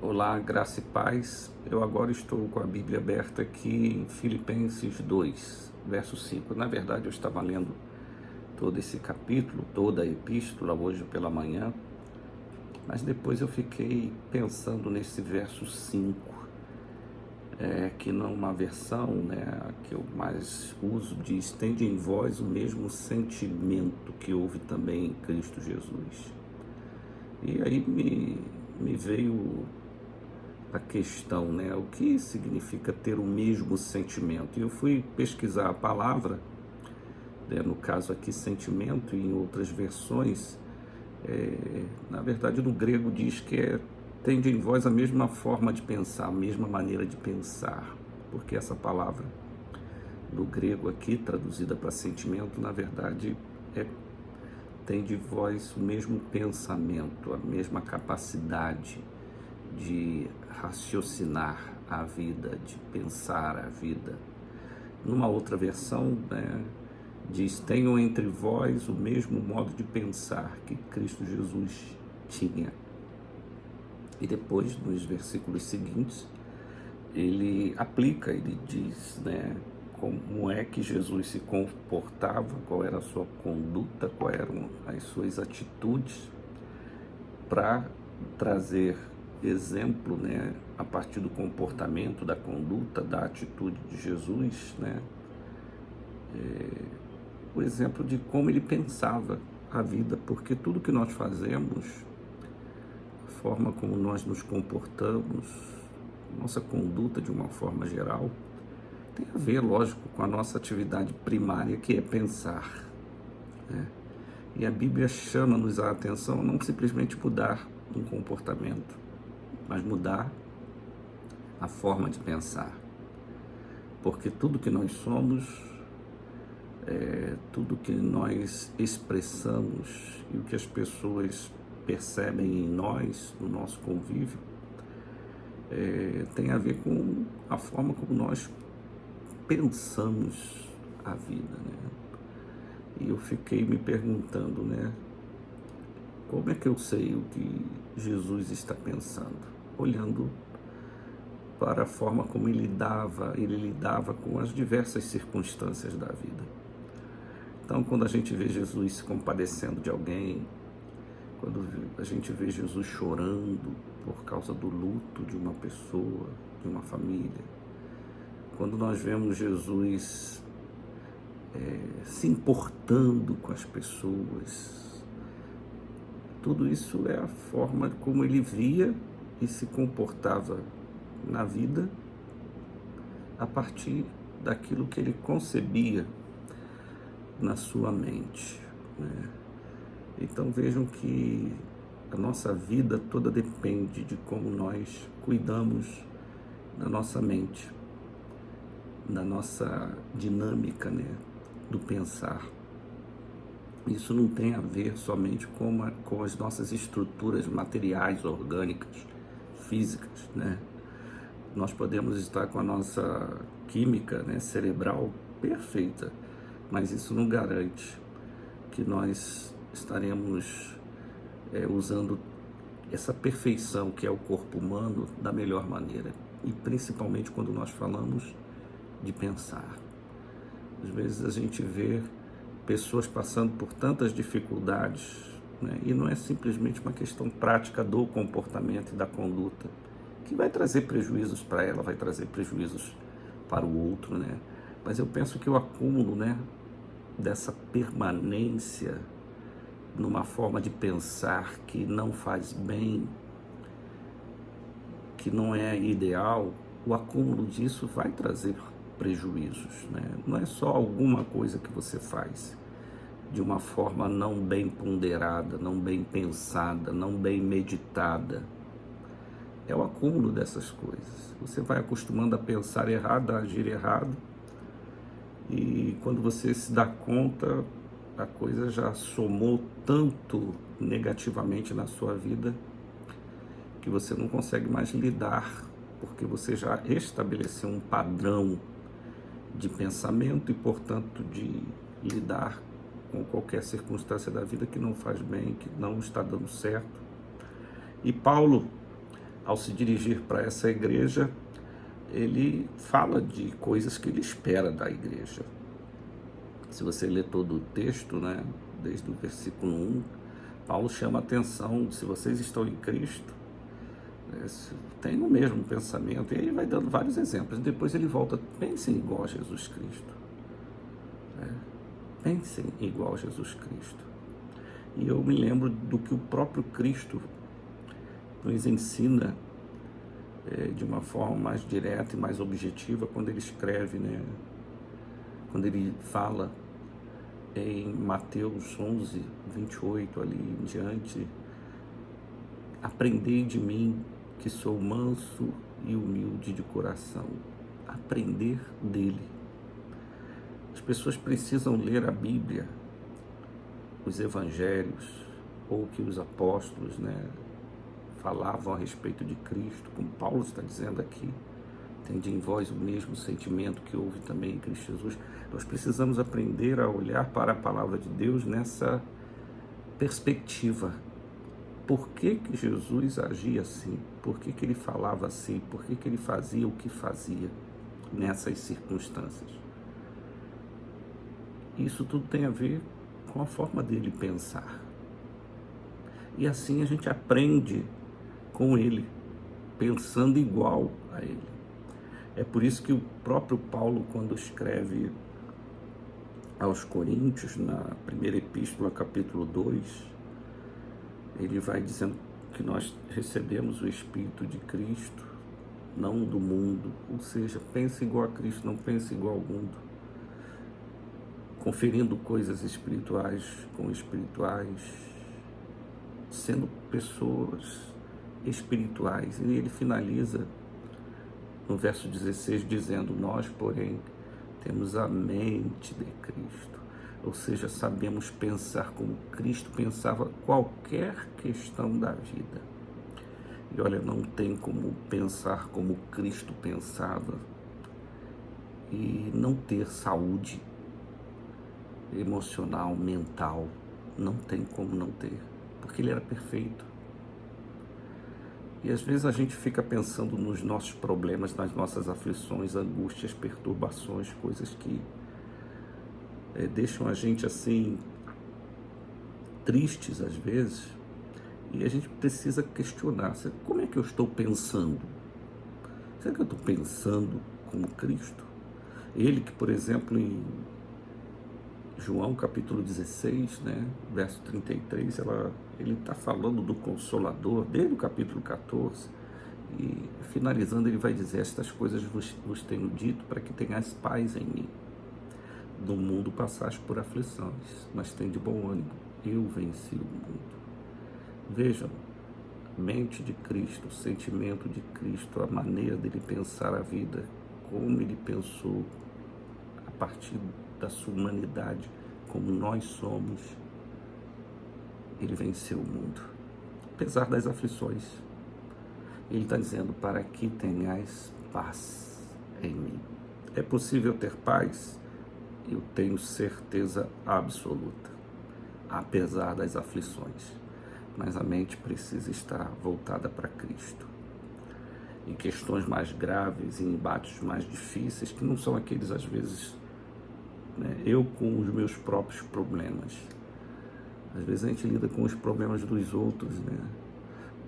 Olá, graça e paz. Eu agora estou com a Bíblia aberta aqui em Filipenses 2, verso 5. Na verdade, eu estava lendo todo esse capítulo, toda a epístola hoje pela manhã, mas depois eu fiquei pensando nesse verso 5, que numa versão, a que eu mais uso, diz: tende em vós o mesmo sentimento que houve também em Cristo Jesus. E aí me veio a questão, o que significa ter o mesmo sentimento? E eu fui pesquisar a palavra, no caso aqui sentimento, e em outras versões, na verdade no grego diz que tende em vós a mesma forma de pensar, a mesma maneira de pensar, porque essa palavra do grego aqui, traduzida para sentimento, na verdade tende em vós o mesmo pensamento, a mesma capacidade de raciocinar a vida, de pensar a vida. Numa outra versão, diz: tenham entre vós o mesmo modo de pensar que Cristo Jesus tinha. E depois, nos versículos seguintes, ele aplica, ele diz, como é que Jesus se comportava, qual era a sua conduta, quais eram as suas atitudes, para trazer exemplo, a partir do comportamento, da conduta, da atitude de Jesus, o exemplo de como ele pensava a vida, porque tudo que nós fazemos, a forma como nós nos comportamos, nossa conduta de uma forma geral, tem a ver, lógico, com a nossa atividade primária, que é pensar, E a Bíblia chama-nos a atenção a não simplesmente mudar um comportamento, mas mudar a forma de pensar. Porque tudo que nós somos, tudo que nós expressamos e o que as pessoas percebem em nós, no nosso convívio, tem a ver com a forma como nós pensamos a vida, E eu fiquei me perguntando, como é que eu sei o que Jesus está pensando? Olhando para a forma como ele lidava com as diversas circunstâncias da vida. Então, quando a gente vê Jesus se compadecendo de alguém, quando a gente vê Jesus chorando por causa do luto de uma pessoa, de uma família, quando nós vemos Jesus se importando com as pessoas, tudo isso é a forma como ele via e se comportava na vida a partir daquilo que ele concebia na sua mente, Então vejam que a nossa vida toda depende de como nós cuidamos da nossa mente, da nossa dinâmica, do pensar. Isso não tem a ver somente com as nossas estruturas materiais, orgânicas, físicas, Nós podemos estar com a nossa química, cerebral perfeita, mas isso não garante que nós estaremos usando essa perfeição que é o corpo humano da melhor maneira, e principalmente quando nós falamos de pensar. Às vezes a gente vê pessoas passando por tantas dificuldades, e não é simplesmente uma questão prática do comportamento e da conduta, que vai trazer prejuízos para ela, vai trazer prejuízos para o outro, Mas eu penso que o acúmulo, dessa permanência numa forma de pensar que não faz bem, que não é ideal, o acúmulo disso vai trazer prejuízos, Não é só alguma coisa que você faz de uma forma não bem ponderada, não bem pensada, não bem meditada. É o acúmulo dessas coisas. Você vai acostumando a pensar errado, a agir errado, e quando você se dá conta, a coisa já somou tanto negativamente na sua vida que você não consegue mais lidar, porque você já estabeleceu um padrão de pensamento e, portanto, de lidar com qualquer circunstância da vida que não faz bem, que não está dando certo. E Paulo, ao se dirigir para essa igreja, ele fala de coisas que ele espera da igreja. Se você ler todo o texto, né, desde o versículo 1, Paulo chama a atenção: se vocês estão em Cristo, tem o mesmo pensamento, e aí vai dando vários exemplos. Depois ele volta: pensem igual a Jesus Cristo. Pensem igual a Jesus Cristo. E eu me lembro do que o próprio Cristo nos ensina de uma forma mais direta e mais objetiva quando ele escreve, né? Quando ele fala em Mateus 11, 28 ali em diante: aprendei de mim, que sou manso e humilde de coração. Aprender dele. As pessoas precisam ler a Bíblia, os evangelhos, ou que os apóstolos, né, falavam a respeito de Cristo, como Paulo está dizendo aqui: tende em vós o mesmo sentimento que houve também em Cristo Jesus. Nós precisamos aprender a olhar para a palavra de Deus nessa perspectiva. Por que que Jesus agia assim? Por que que ele falava assim? Por que que ele fazia o que fazia nessas circunstâncias? Isso tudo tem a ver com a forma dele pensar. E assim a gente aprende com ele, pensando igual a ele. É por isso que o próprio Paulo, quando escreve aos Coríntios, na primeira epístola, capítulo 2, ele vai dizendo que nós recebemos o Espírito de Cristo, não do mundo. Ou seja, pense igual a Cristo, não pense igual ao mundo. Conferindo coisas espirituais com espirituais, sendo pessoas espirituais. E ele finaliza no verso 16 dizendo: nós, porém, temos a mente de Cristo. Ou seja, sabemos pensar como Cristo pensava qualquer questão da vida. E olha, não tem como pensar como Cristo pensava e não ter saúde emocional, mental. Não tem como não ter, porque ele era perfeito. E às vezes a gente fica pensando nos nossos problemas, nas nossas aflições, angústias, perturbações, coisas que deixam a gente assim tristes às vezes, e a gente precisa questionar: como é que eu estou pensando? Será que eu estou pensando como Cristo? Ele que, por exemplo, em João capítulo 16, né, verso 33, ele está falando do Consolador, desde o capítulo 14, e finalizando ele vai dizer: estas coisas vos tenho dito para que tenhais paz em mim. No mundo passais por aflições, mas tende bom ânimo, eu venci o mundo. Vejam, mente de Cristo, o sentimento de Cristo, a maneira dele pensar a vida, como ele pensou a partir da sua humanidade, como nós somos. Ele venceu o mundo, apesar das aflições. Ele está dizendo: para que tenhais paz em mim. É possível ter paz? Eu tenho certeza absoluta, apesar das aflições. Mas a mente precisa estar voltada para Cristo. Em questões mais graves, em embates mais difíceis, que não são aqueles, às vezes, né, eu com os meus próprios problemas. Às vezes a gente lida com os problemas dos outros, né?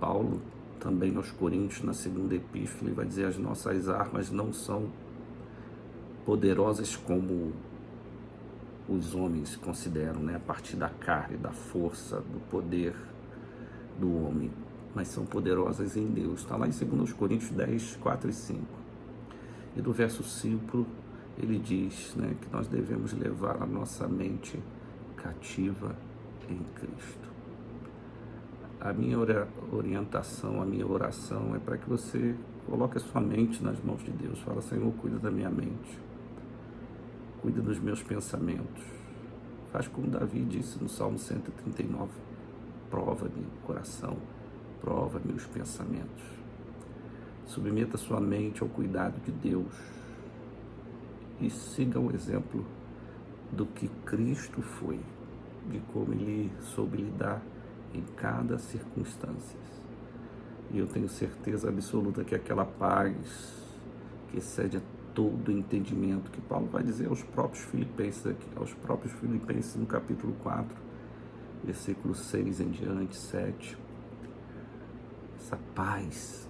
Paulo, também aos Coríntios, na segunda epístola, ele vai dizer: as nossas armas não são poderosas como os homens consideram, né? A partir da carne, da força, do poder do homem, mas são poderosas em Deus. Está lá em 2 Coríntios 10, 4 e 5. E do verso 5, ele diz, né, que nós devemos levar a nossa mente cativa em Cristo. A minha orientação, a minha oração é para que você coloque a sua mente nas mãos de Deus. Fala: Senhor, cuida da minha mente, cuida dos meus pensamentos. Faz como Davi disse no Salmo 139: prova-me o coração, prova-me os pensamentos. Submeta sua mente ao cuidado de Deus e siga o exemplo do que Cristo foi, de como ele soube lidar em cada circunstância. E eu tenho certeza absoluta que aquela paz que excede a todo entendimento, que Paulo vai dizer aos próprios Filipenses no capítulo 4, versículo 6 em diante, 7. Essa paz,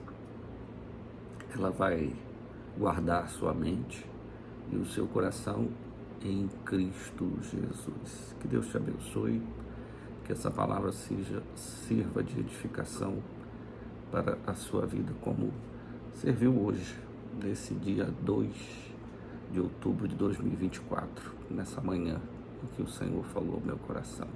ela vai guardar sua mente e o seu coração em Cristo Jesus. Que Deus te abençoe, que essa palavra sirva de edificação para a sua vida, como serviu hoje, nesse dia 2 de outubro de 2024, nessa manhã em que o Senhor falou ao meu coração.